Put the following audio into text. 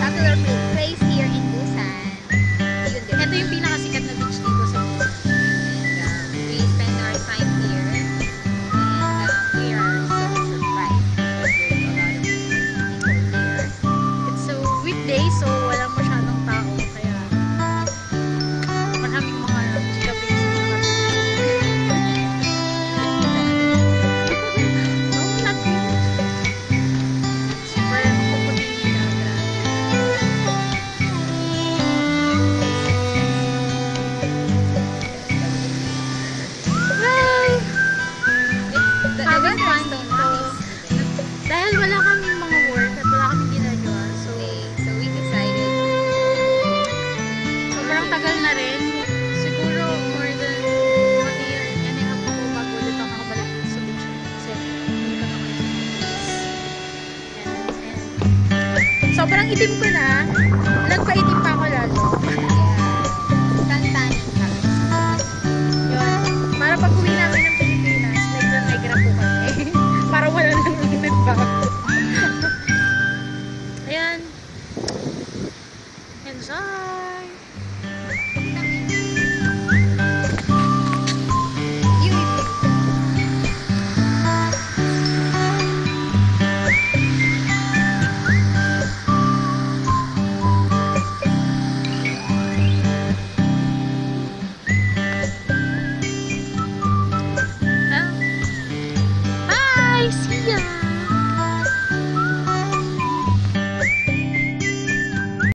popular place here in Busan. Yun din. Ito yung pinakasikat na beach dito sa Busan. And we spend our time here. And we are so surprised because there's a lot of people here. It's a weekday, so walang masyadong tao. Kaya maraming mga chika beach dito. No, not really. Super mapuputi yung dagat. Well, The having weather fun is so dito. nice. Dahil wala kaming mga work at wala kaming ginagawa, so So we decided sobrang tagal na rin. Siguro more than 1 year and a half ako bago ulit ako nakabalik dito sa beach. Kasi hindi ko na kayo and sobrang itim ko na. Nagpaitim pa ako lalo. tantanin kami. Yun. Para pag uwi namin ng Pilipinas, negra po kami. Para wala lang ulit nagbago. Ayan. Enjoy!